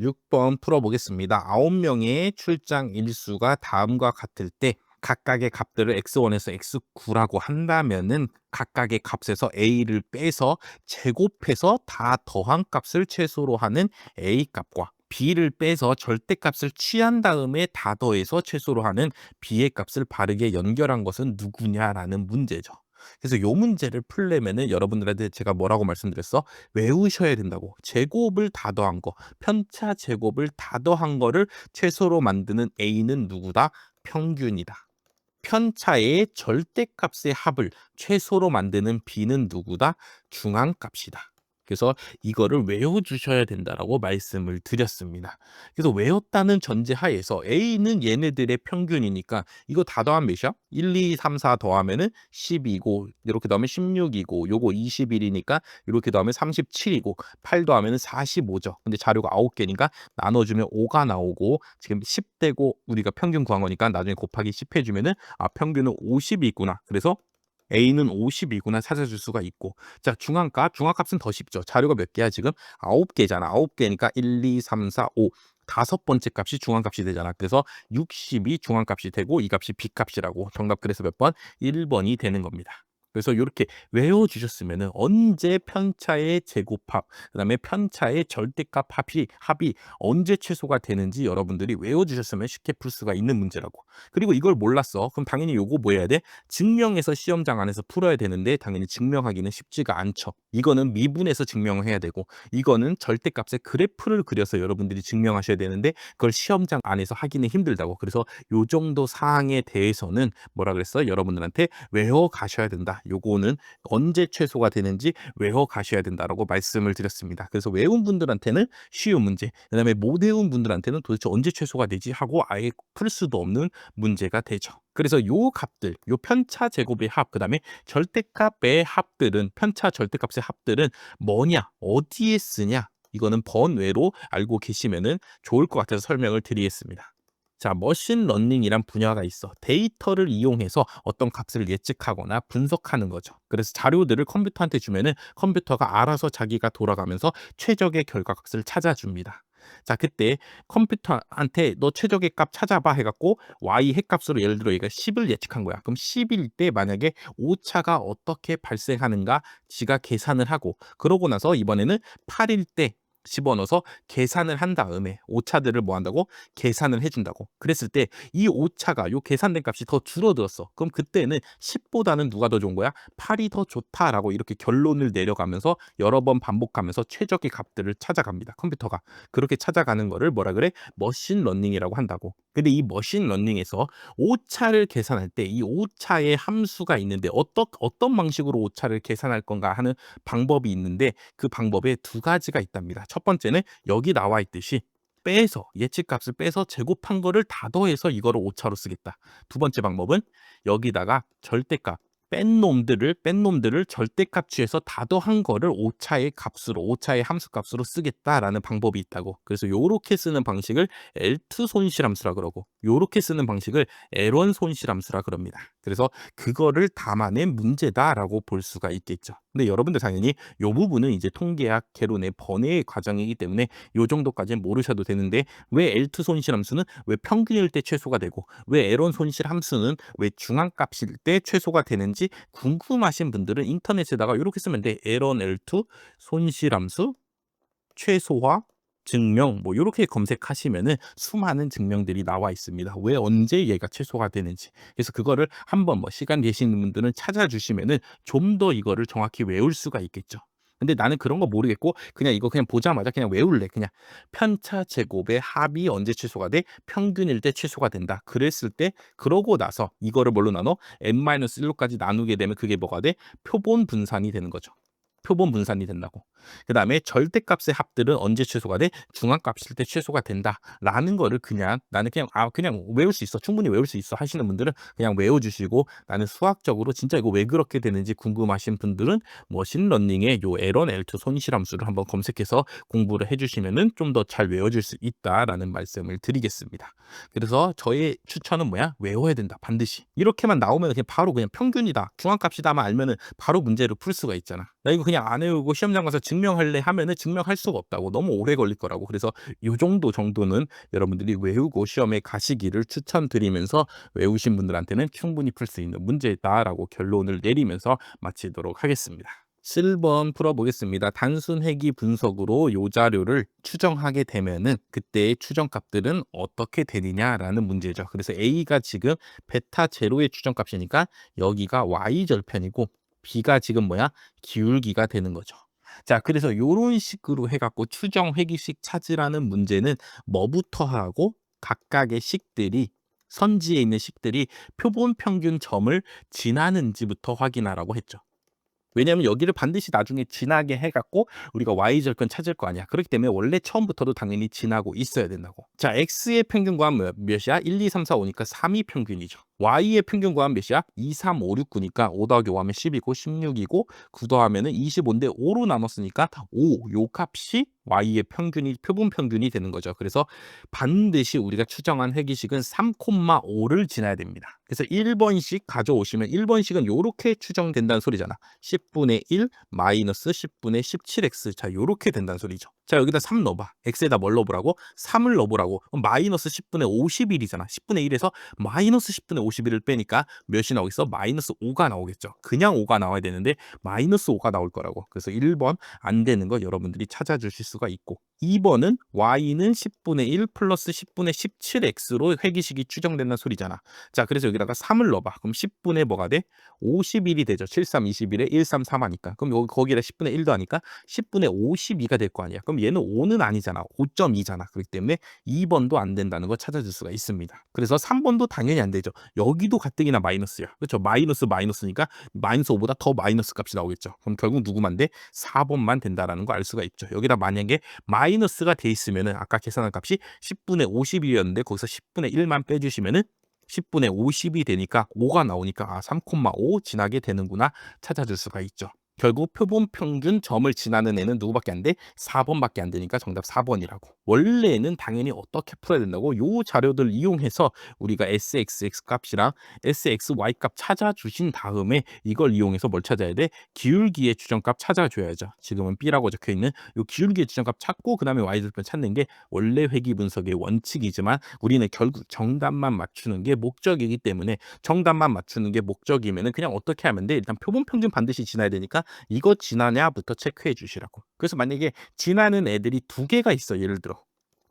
6번 풀어보겠습니다. 9명의 출장 일수가 다음과 같을 때 각각의 값들을 x1에서 x9라고 한다면은 각각의 값에서 a를 빼서 제곱해서 다 더한 값을 최소로 하는 a 값과 b를 빼서 절대값을 취한 다음에 다 더해서 최소로 하는 b의 값을 바르게 연결한 것은 누구냐라는 문제죠. 그래서 이 문제를 풀려면은 여러분들한테 제가 뭐라고 말씀드렸어? 외우셔야 된다고. 제곱을 다 더한 거, 편차 제곱을 다 더한 거를 최소로 만드는 a는 누구다? 평균이다. 편차의 절대값의 합을 최소로 만드는 b는 누구다? 중앙값이다. 그래서 이거를 외워주셔야 된다라고 말씀을 드렸습니다. 그래서 외웠다는 전제하에서 a는 얘네들의 평균이니까 이거 다 더하면 몇이야? 1, 2, 3, 4 더하면은 12고 이렇게 더하면 16이고 요거 21이니까 이렇게 더하면 37이고 8 더하면은 45죠. 근데 자료가 9개니까 나눠주면 5가 나오고 지금 10대고 우리가 평균 구한 거니까 나중에 곱하기 10 해주면은 평균은 50이 있구나. 그래서 A는 50이구나 찾아줄 수가 있고. 자, 중앙값은 더 쉽죠. 자료가 몇 개야, 지금? 9개잖아. 9개니까 1, 2, 3, 4, 5. 다섯 번째 값이 중앙값이 되잖아. 그래서 60이 중앙값이 되고 이 값이 B값이라고. 정답 그래서 몇 번? 1번이 되는 겁니다. 그래서 이렇게 외워주셨으면 언제 편차의 제곱합, 그다음에 편차의 절대값 합이 언제 최소가 되는지 여러분들이 외워주셨으면 쉽게 풀 수가 있는 문제라고. 그리고 이걸 몰랐어. 그럼 당연히 요거 뭐 해야 돼? 증명해서 시험장 안에서 풀어야 되는데 당연히 증명하기는 쉽지가 않죠. 이거는 미분해서 증명을 해야 되고 이거는 절대값의 그래프를 그려서 여러분들이 증명하셔야 되는데 그걸 시험장 안에서 하기는 힘들다고. 그래서 요 정도 사항에 대해서는 뭐라 그랬어? 여러분들한테 외워 가셔야 된다. 요거는 언제 최소가 되는지 외워 가셔야 된다라고 말씀을 드렸습니다. 그래서 외운 분들한테는 쉬운 문제, 그다음에 못 외운 분들한테는 도대체 언제 최소가 되지 하고 아예 풀 수도 없는 문제가 되죠. 그래서 요 값들, 요 편차 제곱의 합, 그다음에 절대값의 합들은 편차 절대값의 합들은 뭐냐? 어디에 쓰냐? 이거는 번외로 알고 계시면은 좋을 것 같아서 설명을 드리겠습니다. 자, 머신러닝이란 분야가 있어. 데이터를 이용해서 어떤 값을 예측하거나 분석하는 거죠. 그래서 자료들을 컴퓨터한테 주면은 컴퓨터가 알아서 자기가 돌아가면서 최적의 결과값을 찾아줍니다. 자, 그때 컴퓨터한테 너 최적의 값 찾아봐 해갖고 y 핵값으로 예를 들어 얘가 10을 예측한 거야. 그럼 10일 때 만약에 오차가 어떻게 발생하는가 지가 계산을 하고 그러고 나서 이번에는 8일 때 집어넣어서 계산을 한 다음에 오차들을 뭐 한다고? 계산을 해준다고. 그랬을 때 이 오차가 요 계산된 값이 더 줄어들었어. 그럼 그때는 10보다는 누가 더 좋은 거야? 8이 더 좋다라고 이렇게 결론을 내려가면서 여러 번 반복하면서 최적의 값들을 찾아갑니다. 컴퓨터가. 그렇게 찾아가는 거를 뭐라 그래? 머신러닝이라고 한다고. 근데 이 머신러닝에서 오차를 계산할 때 이 오차의 함수가 있는데 어떤 방식으로 오차를 계산할 건가 하는 방법이 있는데 그 방법에 두 가지가 있답니다. 첫 번째는 여기 나와 있듯이 빼서 예측값을 빼서 제곱한 거를 다 더해서 이거를 오차로 쓰겠다. 두 번째 방법은 여기다가 절대값 뺀 놈들을 절대값 취해서 다 더한 거를 오차의 값으로 오차의 함수값으로 쓰겠다라는 방법이 있다고. 그래서 요렇게 쓰는 방식을 엘트 손실함수라 그러고 요렇게 쓰는 방식을 에런 손실함수라 그럽니다. 그래서 그거를 담아낸 문제다라고 볼 수가 있겠죠. 근데 여러분들 당연히 요 부분은 이제 통계학 개론의 번외의 과정이기 때문에 요 정도까지는 모르셔도 되는데 왜 엘트 손실함수는 왜 평균일 때 최소가 되고 왜 에런 손실함수는 왜 중앙값일 때 최소가 되는지 궁금하신 분들은 인터넷에다가 이렇게 쓰면 돼. 에런 L2 손실함수 최소화 증명 뭐 이렇게 검색하시면은 수많은 증명들이 나와 있습니다. 왜 언제 얘가 최소가 되는지. 그래서 그거를 한번 뭐 시간 되시는 분들은 찾아주시면은 좀 더 이거를 정확히 외울 수가 있겠죠. 근데 나는 그런 거 모르겠고 그냥 이거 그냥 보자마자 그냥 외울래. 그냥 편차 제곱의 합이 언제 최소가 돼? 평균일 때 최소가 된다. 그랬을 때 그러고 나서 이거를 뭘로 나눠? n-1로까지 나누게 되면 그게 뭐가 돼? 표본 분산이 되는 거죠. 표본 분산이 된다고. 그다음에 절대값의 합들은 언제 최소가 돼? 중앙값일 때 최소가 된다라는 거를 그냥 나는 그냥 외울 수 있어. 충분히 외울 수 있어 하시는 분들은 그냥 외워 주시고 나는 수학적으로 진짜 이거 왜 그렇게 되는지 궁금하신 분들은 머신러닝의 요 에런 L2 손실함수를 한번 검색해서 공부를 해 주시면은 좀 더 잘 외워질 수 있다라는 말씀을 드리겠습니다. 그래서 저의 추천은 뭐야? 외워야 된다. 반드시. 이렇게만 나오면 그냥 바로 그냥 평균이다. 중앙값이다만 알면은 바로 문제를 풀 수가 있잖아. 나 이거 그냥 그냥 안 외우고 시험장 가서 증명할래 하면은 증명할 수가 없다고. 너무 오래 걸릴 거라고. 그래서 요 정도는 여러분들이 외우고 시험에 가시기를 추천드리면서 외우신 분들한테는 충분히 풀 수 있는 문제다라고 결론을 내리면서 마치도록 하겠습니다. 7번 풀어보겠습니다. 단순 회귀 분석으로 요 자료를 추정하게 되면은 그때의 추정값들은 어떻게 되느냐라는 문제죠. 그래서 A가 지금 베타 제로의 추정값이니까 여기가 Y절편이고 B가 지금 뭐야? 기울기가 되는 거죠. 자, 그래서 요런 식으로 해갖고 추정 회귀식 찾으라는 문제는 뭐부터 하고 각각의 식들이 선지에 있는 식들이 표본 평균 점을 지나는지부터 확인하라고 했죠. 왜냐하면 여기를 반드시 나중에 지나게 해갖고 우리가 Y절편 찾을 거 아니야. 그렇기 때문에 원래 처음부터도 당연히 지나고 있어야 된다고. 자, X의 평균 구한 몇이야? 1, 2, 3, 4, 5니까 3이 평균이죠. Y의 평균 구한 몇이야? 2, 3, 5, 6, 9니까 5 더하기 5 하면 10이고 16이고 9 더하면은 25인데 5로 나눴으니까 5, 요 값이 Y의 평균이 표본 평균이 되는 거죠. 그래서 반드시 우리가 추정한 회기식은 3,5를 지나야 됩니다. 그래서 1번씩 가져오시면 1번씩은 요렇게 추정된다는 소리잖아. 10분의 1 마이너스 10분의 17x. 자, 요렇게 된다는 소리죠. 자, 여기다 3 넣어봐. x에다 뭘 넣어보라고? 3을 넣어보라고. 그럼 마이너스 10분의 51이잖아. 10분의 1에서 마이너스 10분의 51을 빼니까 몇이 나오겠어? 마이너스 5가 나오겠죠. 그냥 5가 나와야 되는데 마이너스 5가 나올 거라고. 그래서 1번 안 되는 거 여러분들이 찾아주실 수가 있고, 2번은 y는 10분의 1 플러스 10분의 17x로 회기식이 추정된다는 소리잖아. 자, 그래서 여기다가 3을 넣어봐. 그럼 10분의 뭐가 돼? 51이 되죠. 7, 3, 21에 1, 3, 3 하니까. 그럼 여기 거기다 10분의 1도 하니까 10분의 52가 될 거 아니야. 그럼 얘는 5는 아니잖아. 5.2잖아. 그렇기 때문에 2번도 안 된다는 걸 찾아줄 수가 있습니다. 그래서 3번도 당연히 안 되죠. 여기도 가뜩이나 마이너스야. 그렇죠? 마이너스니까 마이너스 5보다 더 마이너스 값이 나오겠죠. 그럼 결국 누구만 돼? 4번만 된다라는 거 알 수가 있죠. 여기다 만약에 마이너스가 돼 있으면은 아까 계산한 값이 10분의 50이었는데 거기서 10분의 1만 빼주시면은 10분의 50이 되니까 5가 나오니까 3,5 지나게 되는구나 찾아줄 수가 있죠. 결국 표본 평균 점을 지나는 애는 누구밖에 안 돼? 4번밖에 안 되니까 정답 4번이라고. 원래는 당연히 어떻게 풀어야 된다고? 요 자료들 이용해서 우리가 SXX 값이랑 SXY 값 찾아주신 다음에 이걸 이용해서 뭘 찾아야 돼? 기울기의 추정값 찾아줘야죠. 지금은 B라고 적혀있는 요 기울기의 추정값 찾고 그 다음에 Y절편 찾는 게 원래 회귀 분석의 원칙이지만 우리는 결국 정답만 맞추는 게 목적이기 때문에 정답만 맞추는 게 목적이면은 그냥 어떻게 하면 돼? 일단 표본 평균 반드시 지나야 되니까 이거 지나냐부터 체크해 주시라고. 그래서 만약에 지나는 애들이 2개가 있어. 예를 들어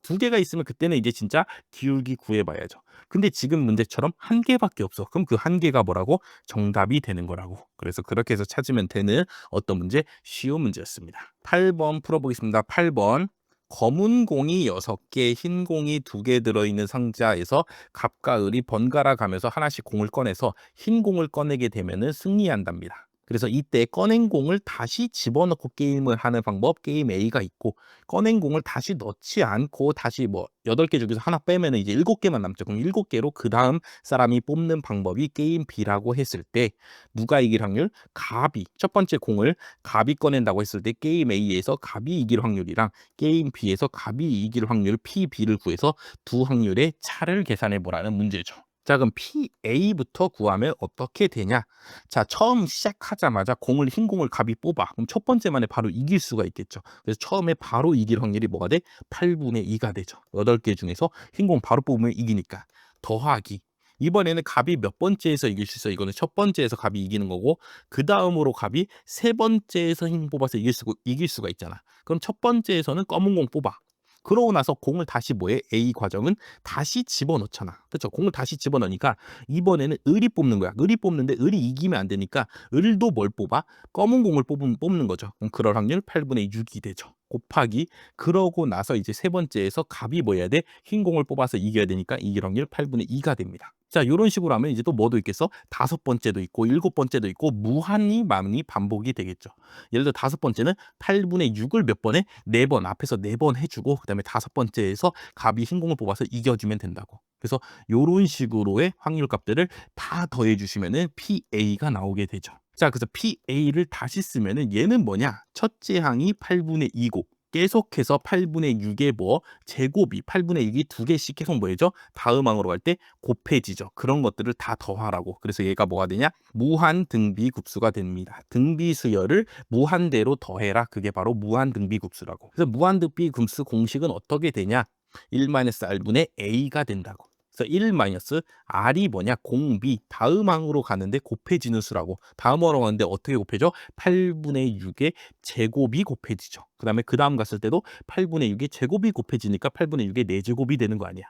2개가 있으면 그때는 이제 진짜 기울기 구해봐야죠. 근데 지금 문제처럼 1개밖에 없어. 그럼 그 1개가 뭐라고? 정답이 되는 거라고. 그래서 그렇게 해서 찾으면 되는 어떤 문제? 쉬운 문제였습니다. 8번 풀어보겠습니다. 8번. 검은 공이 6개, 흰 공이 2개 들어있는 상자에서 갑과 을이 번갈아 가면서 하나씩 공을 꺼내서 흰 공을 꺼내게 되면은 승리한답니다. 그래서 이때 꺼낸 공을 다시 집어넣고 게임을 하는 방법, 게임 A가 있고, 꺼낸 공을 다시 넣지 않고 다시 뭐 8개 중에서 하나 빼면 이제 7개만 남죠. 그럼 7개로 그 다음 사람이 뽑는 방법이 게임 B라고 했을 때 누가 이길 확률? 갑이 첫 번째 공을 갑이 꺼낸다고 했을 때 게임 A에서 갑이 이길 확률이랑 게임 B에서 갑이 이길 확률 PB를 구해서 두 확률의 차를 계산해 보라는 문제죠. 자, 그럼 PA부터 구하면 어떻게 되냐? 자, 처음 시작하자마자 흰 공을 갑이 뽑아. 그럼 첫 번째만에 바로 이길 수가 있겠죠. 그래서 처음에 바로 이길 확률이 뭐가 돼? 8분의 2가 되죠. 8개 중에서 흰 공 바로 뽑으면 이기니까. 더하기. 이번에는 갑이 몇 번째에서 이길 수 있어? 이거는 첫 번째에서 갑이 이기는 거고, 그 다음으로 갑이 세 번째에서 흰 뽑아서 이길 수가 있잖아. 그럼 첫 번째에서는 검은 공 뽑아. 그러고 나서 공을 다시 뭐해? A 과정은 다시 집어넣잖아. 그렇죠? 공을 다시 집어넣으니까 이번에는 을이 뽑는 거야. 을이 뽑는데 을이 이기면 안 되니까 을도 뭘 뽑아? 검은 공을 뽑는 거죠. 그럼 그럴 확률 8분의 6이 되죠. 곱하기 그러고 나서 이제 세 번째에서 갑이 뭐 해야 돼? 흰 공을 뽑아서 이겨야 되니까 이길 확률 8분의 2가 됩니다. 자, 이런 식으로 하면 이제 또 뭐도 있겠어? 5번째도 있고 7번째도 있고 무한히 많이 반복이 되겠죠. 예를 들어 5번째는 8분의 6을 몇 번에? 4번, 앞에서 4번 해주고 그 다음에 5번째에서 갑이 흰 공을 뽑아서 이겨주면 된다고. 그래서 이런 식으로의 확률 값들을 다 더해주시면은 PA가 나오게 되죠. 자, 그래서 PA를 다시 쓰면은 얘는 뭐냐? 첫째 항이 8분의 2고 계속해서 8분의 6의 뭐 제곱이 8분의 6이 두 개씩 계속 뭐죠? 다음 항으로 갈 때 곱해지죠. 그런 것들을 다 더하라고. 그래서 얘가 뭐가 되냐? 무한 등비급수가 됩니다. 등비수열을 무한대로 더해라. 그게 바로 무한 등비급수라고. 그래서 무한 등비급수 공식은 어떻게 되냐? 1-r분의 a가 된다고. 그래서 1-r이 뭐냐? 공비 다음 항으로 가는데 곱해지는 수라고. 다음 항으로 가는데 어떻게 곱해져? 8분의 6의 제곱이 곱해지죠. 그 다음에 그 다음 갔을 때도 8분의 6의 제곱이 곱해지니까 8분의 6의 4제곱이 되는 거 아니야.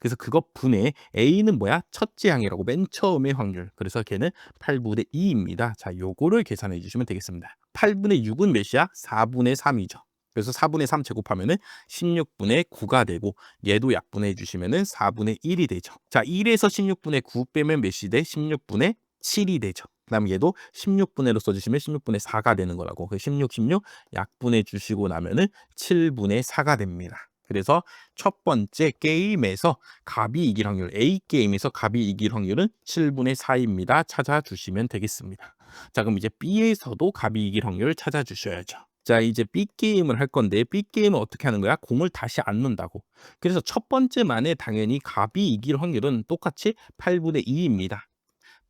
그래서 그것 분의 a는 뭐야? 첫째 항이라고. 맨 처음의 확률. 그래서 걔는 8분의 2입니다. 자, 요거를 계산해 주시면 되겠습니다. 8분의 6은 몇이야? 4분의 3이죠. 그래서 4분의 3 제곱하면은 16분의 9가 되고, 얘도 약분해 주시면은 4분의 1이 되죠. 자, 1에서 16분의 9 빼면 몇이 돼? 16분의 7이 되죠. 그 다음에 얘도 16분의로 써주시면 16분의 4가 되는 거라고. 16 약분해 주시고 나면은 7분의 4가 됩니다. 그래서 첫 번째 게임에서 갑이 이길 확률, A게임에서 갑이 이길 확률은 7분의 4입니다. 찾아주시면 되겠습니다. 자, 그럼 이제 B에서도 갑이 이길 확률을 찾아주셔야죠. 자, 이제 B게임을 할 건데, B게임은 어떻게 하는 거야? 공을 다시 안 넣는다고. 그래서 첫 번째만에 당연히 갑이 이길 확률은 똑같이 8분의 2입니다.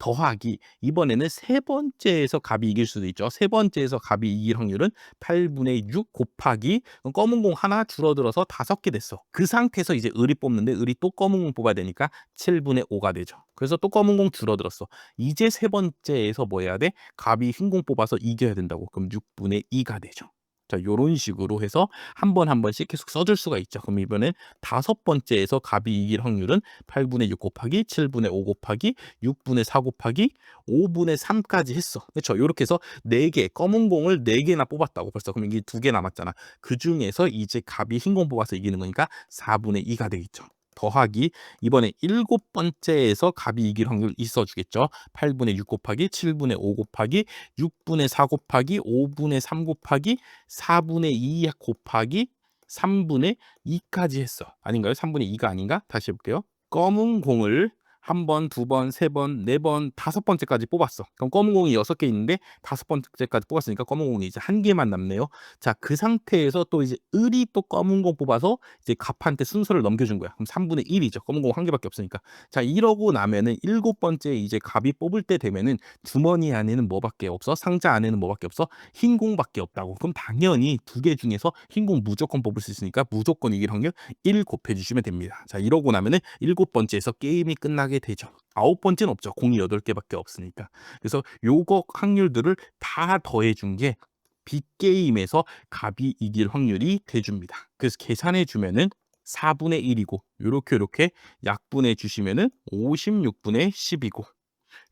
더하기, 이번에는 세 번째에서 갑이 이길 수도 있죠. 세 번째에서 갑이 이길 확률은 8분의 6 곱하기 검은 공 하나 줄어들어서 5개 됐어. 그 상태에서 이제 을이 뽑는데, 을이 또 검은 공 뽑아야 되니까 7분의 5가 되죠. 그래서 또 검은 공 줄어들었어. 이제 세 번째에서 뭐 해야 돼? 갑이 흰 공 뽑아서 이겨야 된다고. 그럼 6분의 2가 되죠. 자, 요런 식으로 해서 한 번 한 번씩 계속 써줄 수가 있죠. 그럼 이번엔 다섯 번째에서 갑이 이길 확률은 8분의 6 곱하기 7분의 5 곱하기 6분의 4 곱하기 5분의 3까지 했어. 그렇죠? 이렇게 해서 4개, 검은 공을 4개나 뽑았다고 벌써. 그럼 이게 2개 남았잖아. 그 중에서 이제 갑이 흰 공 뽑아서 이기는 거니까 4분의 2가 되겠죠. 더하기, 이번에 7번째에서 갑이 이길 확률 있어주겠죠. 8분의 6 곱하기 7분의 5 곱하기 6분의 4 곱하기 5분의 3 곱하기 4분의 2 곱하기 3분의 2까지 했어. 아닌가요? 3분의 2가 아닌가? 다시 해볼게요. 검은 공을 한 번, 두 번, 세 번, 네 번, 다섯 번째까지 뽑았어. 그럼 검은 공이 6개 있는데 다섯 번째까지 뽑았으니까 검은 공이 이제 한 개만 남네요. 자, 그 상태에서 또 이제 을이 또 검은 공 뽑아서 이제 갑한테 순서를 넘겨준 거야. 그럼 3분의 1이죠. 검은 공 한 개밖에 없으니까. 자, 이러고 나면은 7번째 이제 갑이 뽑을 때 되면은 주머니 안에는 뭐밖에 없어? 상자 안에는 뭐밖에 없어? 흰 공밖에 없다고. 그럼 당연히 2개 중에서 흰 공 무조건 뽑을 수 있으니까 무조건 이길 확률 1 곱해주시면 됩니다. 자, 이러고 나면은 7번째에서 게임이 끝나게 되죠. 9번째는 없죠. 공이 8개밖에 없으니까. 그래서 요거 확률들을 다 더해준 게 빅게임에서 갑이 이길 확률이 돼줍니다. 그래서 계산해 주면은 4분의 1이고, 요렇게 약분해 주시면은 56분의 10이고,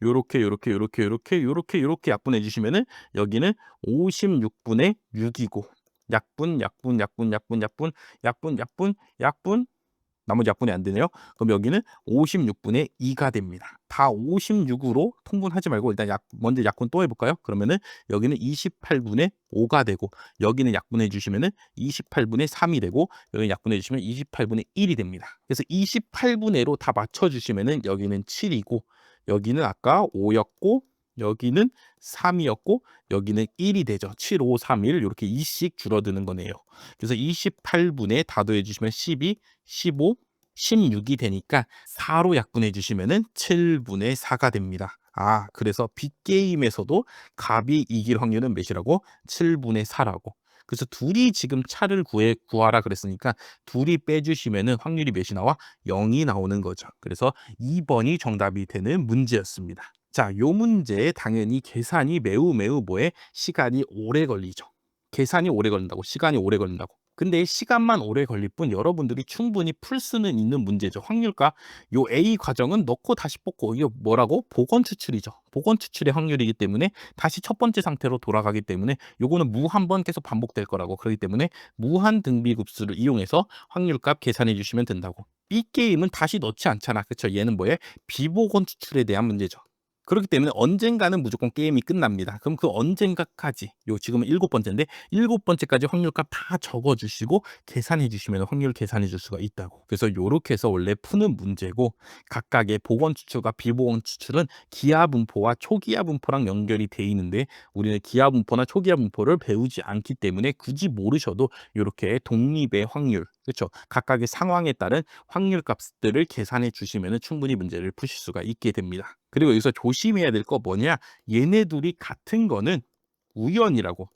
요렇게 약분해 주시면은 여기는 56분의 6이고, 약분, 나머지 약분이 안 되네요. 그럼 여기는 56분의 2가 됩니다. 다 56으로 통분하지 말고 일단 먼저 약분 또 해볼까요? 그러면은 여기는 28분의 5가 되고, 여기는 약분해 주시면은 28분의 3이 되고, 여기 약분해 주시면 28분의 1이 됩니다. 그래서 28분의로 다 맞춰주시면은 여기는 7이고, 여기는 아까 5였고, 여기는 3이었고, 여기는 1이 되죠. 7, 5, 3, 1 이렇게 2씩 줄어드는 거네요. 그래서 28분에 다 더해주시면 12, 15, 16이 되니까 4로 약분해 주시면은 7분의 4가 됩니다. 아, 그래서 빅게임에서도 갑이 이길 확률은 몇이라고? 7분의 4라고. 그래서 둘이 지금 차를 구하라 그랬으니까 둘이 빼주시면은 확률이 몇이 나와? 0이 나오는 거죠. 그래서 2번이 정답이 되는 문제였습니다. 자, 요 문제 당연히 계산이 매우 뭐에 시간이 오래 걸리죠. 계산이 오래 걸린다고, 시간이 오래 걸린다고. 근데 시간만 오래 걸릴 뿐 여러분들이 충분히 풀 수는 있는 문제죠. 확률과 요 A 과정은 넣고 다시 뽑고, 이게 뭐라고? 복원 추출이죠. 복원 추출의 확률이기 때문에 다시 첫 번째 상태로 돌아가기 때문에 요거는 무 한 번 계속 반복될 거라고. 그렇기 때문에 무한 등비급수를 이용해서 확률값 계산해 주시면 된다고. 이 게임은 다시 넣지 않잖아. 그렇죠? 얘는 뭐에? 비복원 추출에 대한 문제죠. 그렇기 때문에 언젠가는 무조건 게임이 끝납니다. 그럼 그 언젠가까지 요 지금은 7번째인데 7번째까지 확률값 다 적어 주시고 계산해 주시면 확률 계산해 줄 수가 있다고. 그래서 요렇게 해서 원래 푸는 문제고 각각의 복원 추출과 비복원 추출은 기하 분포와 초기하 분포랑 연결이 돼 있는데 우리는 기하 분포나 초기하 분포를 배우지 않기 때문에 굳이 모르셔도 요렇게 독립의 확률, 그렇죠? 각각의 상황에 따른 확률 값들을 계산해 주시면 충분히 문제를 푸실 수가 있게 됩니다. 그리고 여기서 조심해야 될 거 뭐냐? 얘네 둘이 같은 거는 우연이라고.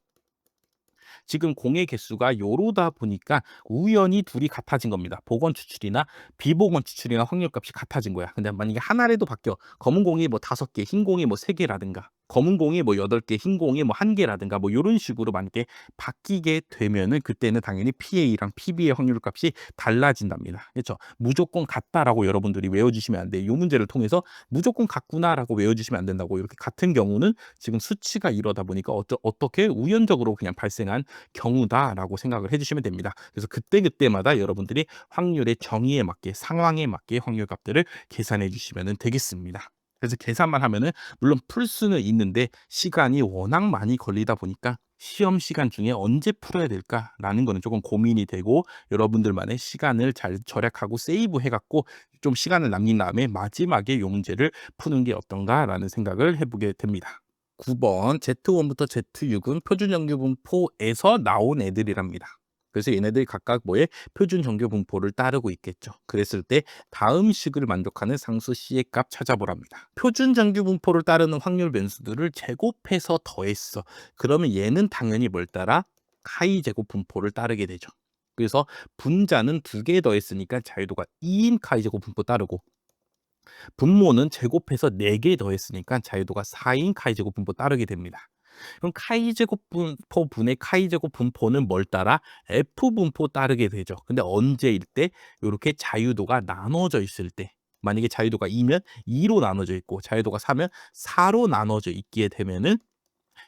지금 공의 개수가 요러다 보니까 우연히 둘이 같아진 겁니다. 복원 추출이나 비복원 추출이나 확률값이 같아진 거야. 근데 만약에 하나라도 바뀌어 검은 공이 뭐 5개, 흰 공이 뭐 3개라든가 검은 공이 뭐 8개, 흰 공이 뭐 1개라든가 뭐 요런 식으로 만약에 바뀌게 되면은 그때는 당연히 PA랑 PB의 확률값이 달라진답니다. 그렇죠? 무조건 같다라고 여러분들이 외워주시면 안 돼요. 이 문제를 통해서 무조건 같구나라고 외워주시면 안 된다고. 이렇게 같은 경우는 지금 수치가 이러다 보니까 어떻게 우연적으로 그냥 발생한 경우다라고 생각을 해주시면 됩니다. 그래서 그때그때마다 여러분들이 확률의 정의에 맞게 상황에 맞게 확률 값들을 계산해 주시면 되겠습니다. 그래서 계산만 하면은 물론 풀 수는 있는데 시간이 워낙 많이 걸리다 보니까 시험 시간 중에 언제 풀어야 될까라는 거는 조금 고민이 되고 여러분들만의 시간을 잘 절약하고 세이브 해갖고 좀 시간을 남긴 다음에 마지막에 이 문제를 푸는 게 어떤가라는 생각을 해보게 됩니다. 9번 Z1부터 Z6은 표준 정규 분포에서 나온 애들이랍니다. 그래서 얘네들이 각각 뭐에 표준 정규 분포를 따르고 있겠죠. 그랬을 때 다음 식을 만족하는 상수 C의 값 찾아보랍니다. 표준 정규 분포를 따르는 확률 변수들을 제곱해서 더했어. 그러면 얘는 당연히 뭘 따라? 카이 제곱 분포를 따르게 되죠. 그래서 분자는 2개 더했으니까 자유도가 2인 카이 제곱 분포 따르고 분모는 제곱해서 4개 더했으니까 자유도가 4인 카이 제곱 분포 따르게 됩니다. 그럼 카이 제곱 분포 분의 카이 제곱 분포는 뭘 따라? F 분포 따르게 되죠. 근데 언제일 때? 이렇게 자유도가 나눠져 있을 때. 만약에 자유도가 2면 2로 나눠져 있고 자유도가 4면 4로 나눠져 있게 되면은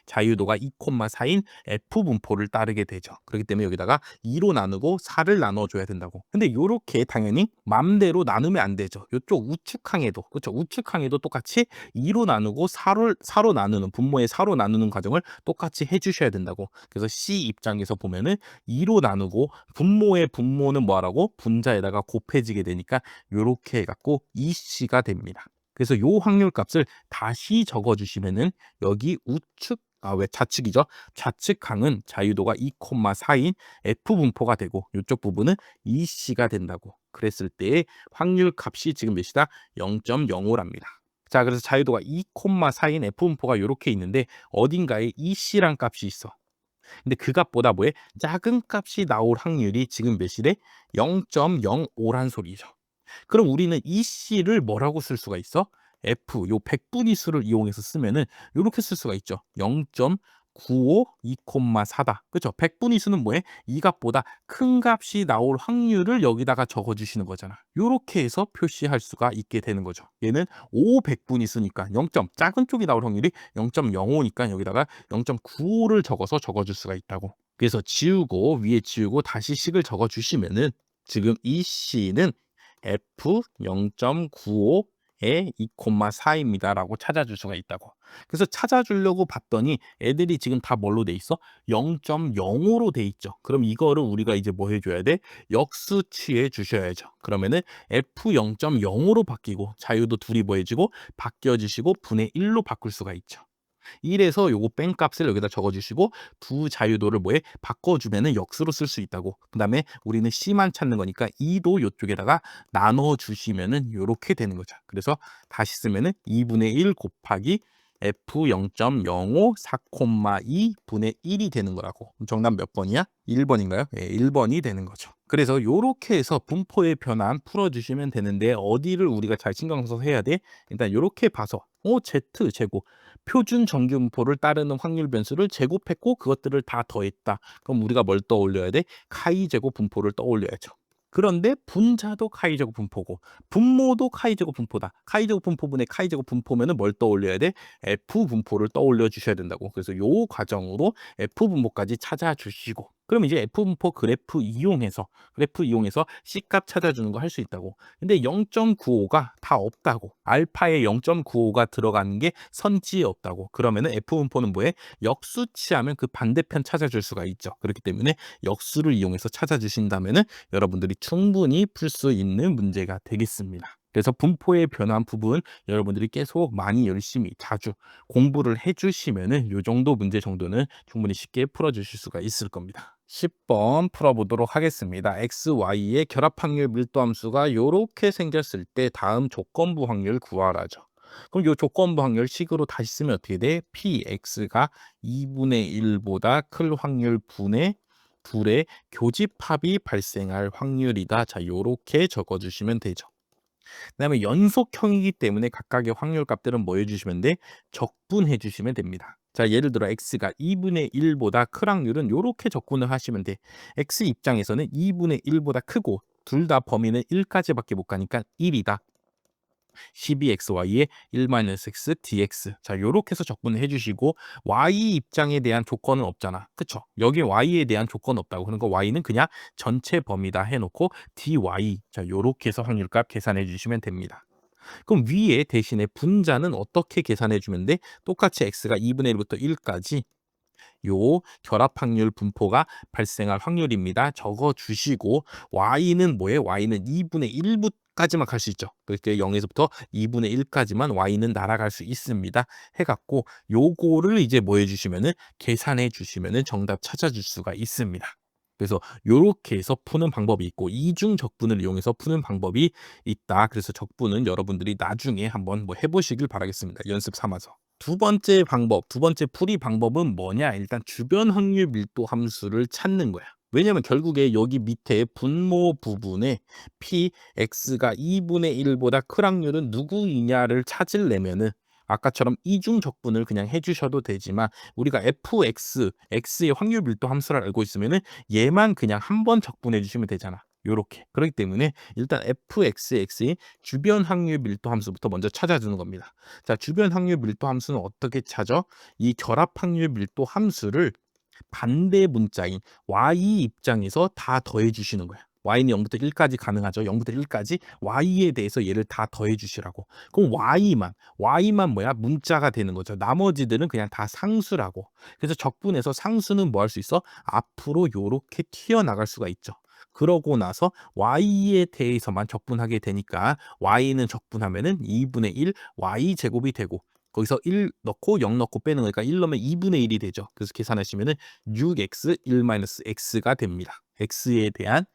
자유도가 2,4인 F 분포를 따르게 되죠. 그렇기 때문에 여기다가 2로 나누고 4를 나눠줘야 된다고. 근데 이렇게 당연히 맘대로 나누면 안 되죠. 이쪽 우측항에도 그렇죠. 우측항에도 똑같이 2로 나누고 4로 나누는 분모의 4로 나누는 과정을 똑같이 해주셔야 된다고. 그래서 C 입장에서 보면은 2로 나누고 분모의 분모는 뭐하라고? 분자에다가 곱해지게 되니까 이렇게 해갖고 2C가 됩니다. 그래서 요 확률 값을 다시 적어주시면은 여기 우측 왜 좌측이죠? 좌측항은 자유도가 2,4인 F 분포가 되고 이쪽 부분은 EC가 된다고. 그랬을 때 확률 값이 지금 몇이다? 0.05랍니다. 자, 그래서 자유도가 2,4인 F 분포가 이렇게 있는데 어딘가에 EC란 값이 있어. 근데 그 값보다 뭐에 작은 값이 나올 확률이 지금 몇이래? 0.05란 소리죠. 그럼 우리는 이 C를 뭐라고 쓸 수가 있어? F, 요 백분위수를 이용해서 쓰면은 요렇게 쓸 수가 있죠. 0.95, 2,4다. 그렇죠? 백분위수는 뭐해? 이 값보다 큰 값이 나올 확률을 여기다가 적어주시는 거잖아. 요렇게 해서 표시할 수가 있게 되는 거죠. 얘는 5 백분위수니까 0. 작은 쪽이 나올 확률이 0.05니까 여기다가 0.95를 적어서 적어줄 수가 있다고. 그래서 지우고 위에 지우고 다시 식을 적어주시면은 지금 이 C는 F 0.95에 2,4입니다. 라고 찾아줄 수가 있다고. 그래서 찾아주려고 봤더니 애들이 지금 다 뭘로 돼 있어? 0.05로 돼 있죠. 그럼 이거를 우리가 이제 뭐 해줘야 돼? 역수 취해 주셔야죠. 그러면은 F 0.05로 바뀌고 자유도 둘이 뭐 해지고 바뀌어지시고 분의 1로 바꿀 수가 있죠. 1에서 요거 뺀 값을 여기다 적어주시고 두 자유도를 뭐에 바꿔주면은 역수로 쓸 수 있다고. 그 다음에 우리는 C만 찾는 거니까 2도 요쪽에다가 나눠주시면은 요렇게 되는 거죠. 그래서 다시 쓰면은 2분의 1 곱하기 F 0.05 4,2 분의 1이 되는 거라고. 정답 몇 번이야? 1번인가요? 예, 1번이 되는 거죠. 그래서 요렇게 해서 분포의 변환 풀어주시면 되는데 어디를 우리가 잘 신경 써서 해야 돼? 일단 요렇게 봐서 Z 제곱 표준 정규 분포를 따르는 확률 변수를 제곱했고 그것들을 다 더했다. 그럼 우리가 뭘 떠올려야 돼? 카이 제곱 분포를 떠올려야죠. 그런데 분자도 카이 제곱 분포고 분모도 카이 제곱 분포다. 카이 제곱 분포분의 카이 제곱 분포면은 뭘 떠올려야 돼? F 분포를 떠올려 주셔야 된다고. 그래서 요 과정으로 F 분모까지 찾아주시고 그럼 이제 F분포 그래프 이용해서 C값 찾아주는 거 할 수 있다고. 근데 0.95가 다 없다고. 알파에 0.95가 들어가는 게 선지에 없다고. 그러면은 F분포는 뭐해? 역수치하면 그 반대편 찾아줄 수가 있죠. 그렇기 때문에 역수를 이용해서 찾아주신다면은 여러분들이 충분히 풀 수 있는 문제가 되겠습니다. 그래서 분포의 변화한 부분 여러분들이 계속 많이 열심히 자주 공부를 해주시면은 요 정도 문제 정도는 충분히 쉽게 풀어주실 수가 있을 겁니다. 10번 풀어보도록 하겠습니다. x, y의 결합 확률 밀도 함수가 요렇게 생겼을 때 다음 조건부 확률 구하라죠. 그럼 요 조건부 확률 식으로 다시 쓰면 어떻게 돼? px가 2분의 1보다 클 확률 분의 둘의 교집합이 발생할 확률이다. 자, 요렇게 적어주시면 되죠. 그다음에 연속형이기 때문에 각각의 확률 값들은 뭐 해주시면 돼? 적분해 주시면 됩니다. 자, 예를 들어 x가 2분의 1보다 클 확률은 이렇게 적분을 하시면 돼. x 입장에서는 2분의 1보다 크고 둘 다 범위는 1까지밖에 못 가니까 1이다. 12xy의 1-x dx. 자, 요렇게 해서 적분을 해주시고 y 입장에 대한 조건은 없잖아. 그쵸? 여기 y에 대한 조건 없다고. 그러니까 y는 그냥 전체 범위다 해놓고 dy. 자, 요렇게 해서 확률값 계산해 주시면 됩니다. 그럼 위에 대신에 분자는 어떻게 계산해 주면 돼? 똑같이 x가 2분의 1부터 1까지 요 결합 확률 분포가 발생할 확률입니다. 적어 주시고 y는 뭐예요? y는 2분의 1까지만 갈 수 있죠. 그렇게 0에서부터 2분의 1까지만 y는 날아갈 수 있습니다. 해갖고 요거를 이제 뭐 해주시면은 계산해 주시면은 정답 찾아줄 수가 있습니다. 그래서 요렇게 해서 푸는 방법이 있고 이중 적분을 이용해서 푸는 방법이 있다. 그래서 적분은 여러분들이 나중에 한번 뭐 해보시길 바라겠습니다. 연습 삼아서. 두 번째 풀이 방법은 뭐냐? 일단 주변 확률 밀도 함수를 찾는 거야. 왜냐면 결국에 여기 밑에 분모 부분에 px가 2분의 1보다 큰 확률은 누구이냐를 찾으려면은 아까처럼 이중 적분을 그냥 해주셔도 되지만 우리가 x의 확률 밀도 함수를 알고 있으면은 얘만 그냥 한 번 적분해 주시면 되잖아. 요렇게. 그렇기 때문에 일단 fx의 주변 확률 밀도 함수부터 먼저 찾아주는 겁니다. 자, 주변 확률 밀도 함수는 어떻게 찾아? 이 결합 확률 밀도 함수를 반대 문자인 y 입장에서 다 더해 주시는 거야. y는 0부터 1까지 가능하죠. 0부터 1까지 y에 대해서 얘를 다 더해 주시라고. 그럼 y만 뭐야? 문자가 되는 거죠. 나머지들은 그냥 다 상수라고. 그래서 적분해서 상수는 뭐 할 수 있어? 앞으로 요렇게 튀어나갈 수가 있죠. 그러고 나서 y에 대해서만 적분하게 되니까 y는 적분하면은 2분의 1 y 제곱이 되고 거기서 1 넣고 0 넣고 빼는 거니까 1 넣으면 2분의 1이 되죠. 그래서 계산하시면은 6x 1-x가 됩니다. x에 대한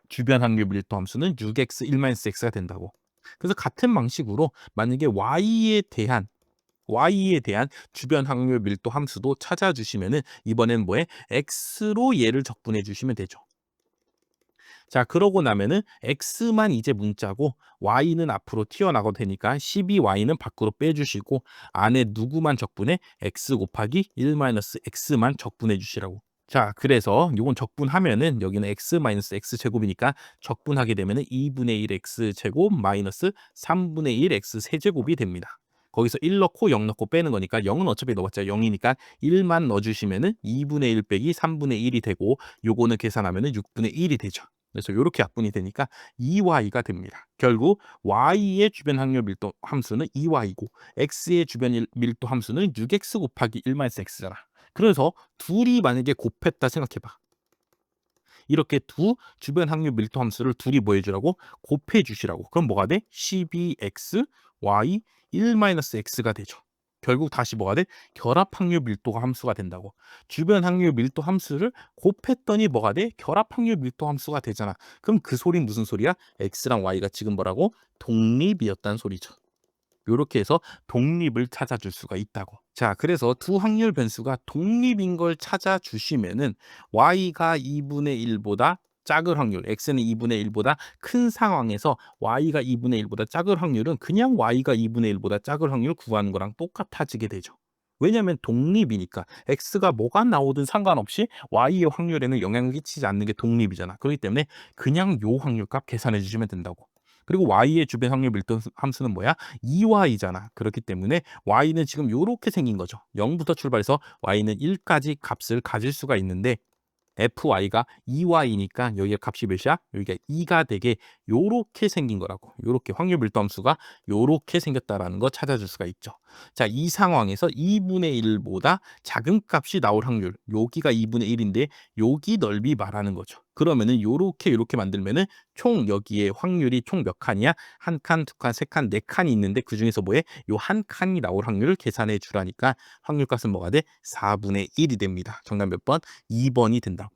주변 확률 밀도 함수는 6x 1-x가 된다고. 그래서 같은 방식으로 만약에 y에 대한 주변 확률 밀도 함수도 찾아주시면은 이번엔 뭐에 x로 얘를 적분해 주시면 되죠. 자, 그러고 나면은 x만 이제 문자고 y는 앞으로 튀어나가도 되니까 12y는 밖으로 빼주시고 안에 누구만 적분해? x 곱하기 1-x만 적분해 주시라고. 자, 그래서 요건 적분하면은 여기는 x 제곱이니까 적분하게 되면은 2분의 1 x 제곱 마이너스 3분의 1 x 세제곱이 됩니다. 거기서 1 넣고 0 넣고 빼는 거니까 0은 어차피 넣었자 0이니까 1만 넣어주시면은 2분의 1 빼기 3분의 1이 되고 요거는 계산하면은 6분의 1이 되죠. 그래서 이렇게 약분이 되니까 2y가 됩니다. 결국 y의 주변 확률 밀도 함수는 2y고 x의 주변 밀도 함수는 6x 곱하기 1-x잖아. 그래서 둘이 만약에 곱했다 생각해봐. 이렇게 두 주변 확률 밀도 함수를 둘이 뭐 해주라고? 곱해 주시라고. 그럼 뭐가 돼? 12x, y, 1-x가 되죠. 결국 다시 뭐가 돼? 결합 확률 밀도가 함수가 된다고. 주변 확률 밀도 함수를 곱했더니 뭐가 돼? 결합 확률 밀도 함수가 되잖아. 그럼 그 소리는 무슨 소리야? x랑 y가 지금 뭐라고? 독립이었다는 소리죠. 요렇게 해서 독립을 찾아줄 수가 있다고. 자, 그래서 두 확률 변수가 독립인 걸 찾아주시면은 y가 2분의 1보다 작을 확률, x는 2분의 1보다 큰 상황에서 y가 2분의 1보다 작을 확률은 그냥 y가 2분의 1보다 작을 확률 구하는 거랑 똑같아지게 되죠. 왜냐하면 독립이니까 x가 뭐가 나오든 상관없이 y의 확률에는 영향을 끼치지 않는 게 독립이잖아. 그렇기 때문에 그냥 요 확률값 계산해 주시면 된다고. 그리고 y의 주변 확률 밀도 함수는 뭐야? 2y잖아. 그렇기 때문에 y는 지금 요렇게 생긴 거죠. 0부터 출발해서 y는 1까지 값을 가질 수가 있는데 fy가 2y니까 여기가 값이 몇이야? 여기가 2가 되게 요렇게 생긴 거라고. 요렇게 확률 밀도 함수가 요렇게 생겼다라는 거 찾아줄 수가 있죠. 자, 이 상황에서 2분의 1보다 작은 값이 나올 확률, 여기가 2분의 1인데 여기 넓이 말하는 거죠. 그러면은 요렇게 만들면은 총 여기에 확률이 총 몇 칸이야? 한 칸, 두 칸, 세 칸, 네 칸이 있는데 그 중에서 뭐에? 요 한 칸이 나올 확률을 계산해 주라니까 확률값은 뭐가 돼? 4분의 1이 됩니다. 정답 몇 번? 2번이 된다.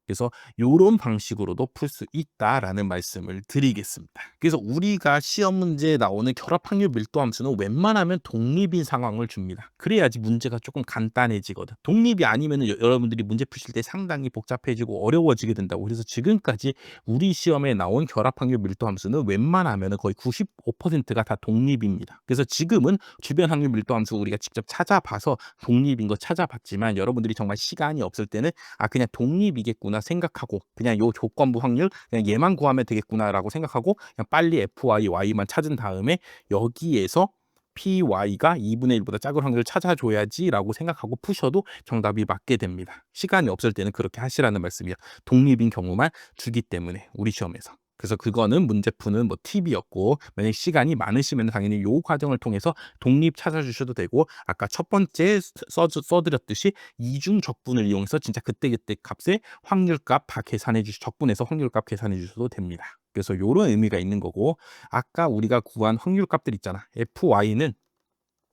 그래서 요런 방식으로도 풀 수 있다라는 말씀을 드리겠습니다. 그래서 우리가 시험 문제에 나오는 결합 확률 밀도 함수는 웬만하면 독립인 상황을 줍니다. 그래야지 문제가 조금 간단해지거든. 독립이 아니면 여러분들이 문제 푸실 때 상당히 복잡해지고 어려워지게 된다고. 그래서 지금까지 우리 시험에 나온 결합 확률 밀도 함수는 웬만하면 거의 95%가 다 독립입니다. 그래서 지금은 주변 확률 밀도 함수 우리가 직접 찾아봐서 독립인 거 찾아봤지만 여러분들이 정말 시간이 없을 때는 그냥 독립이겠구나 생각하고 그냥 요 조건부 확률 그냥 얘만 구하면 되겠구나라고 생각하고 그냥 빨리 fy, y만 찾은 다음에 여기에서 py가 2분의 1보다 작은 확률을 찾아줘야지라고 생각하고 푸셔도 정답이 맞게 됩니다. 시간이 없을 때는 그렇게 하시라는 말씀이에요. 독립인 경우만 주기 때문에 우리 시험에서. 그래서 그거는 문제 푸는 뭐 팁이었고 만약 시간이 많으시면 당연히 요 과정을 통해서 독립 찾아주셔도 되고 아까 첫 번째 써드렸듯이 이중 적분을 이용해서 진짜 그때그때 값의 확률값 다 계산해 주시 적분해서 확률값 계산해 주셔도 됩니다. 그래서 요런 의미가 있는 거고 아까 우리가 구한 확률값들 있잖아. fy는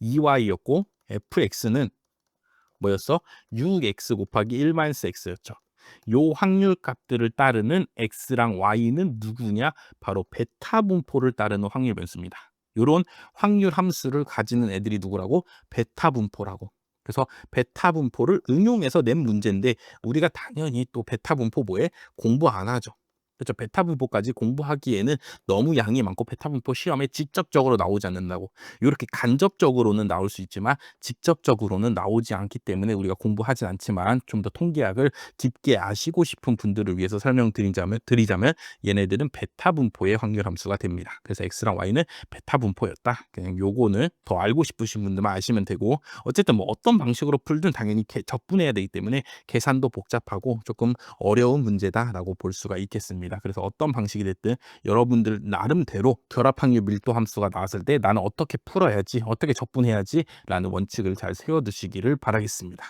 2y였고 fx는 뭐였어? 6x 곱하기 1-x였죠. 요 확률 값들을 따르는 x랑 y는 누구냐? 바로 베타 분포를 따르는 확률 변수입니다. 요런 확률 함수를 가지는 애들이 누구라고? 베타 분포라고. 그래서 베타 분포를 응용해서 낸 문제인데 우리가 당연히 또 베타 분포 뭐에? 공부 안 하죠. 그렇죠. 베타 분포까지 공부하기에는 너무 양이 많고 베타 분포 시험에 직접적으로 나오지 않는다고. 이렇게 간접적으로는 나올 수 있지만 직접적으로는 나오지 않기 때문에 우리가 공부하진 않지만 좀 더 통계학을 깊게 아시고 싶은 분들을 위해서 드리자면 얘네들은 베타 분포의 확률 함수가 됩니다. 그래서 x랑 y는 베타 분포였다. 그냥 요거는 더 알고 싶으신 분들만 아시면 되고 어쨌든 뭐 어떤 방식으로 풀든 당연히 적분해야 되기 때문에 계산도 복잡하고 조금 어려운 문제다라고 볼 수가 있겠습니다. 그래서 어떤 방식이 됐든 여러분들 나름대로 결합 확률 밀도 함수가 나왔을 때 나는 어떻게 풀어야지, 어떻게 적분해야지 라는 원칙을 잘 세워두시기를 바라겠습니다.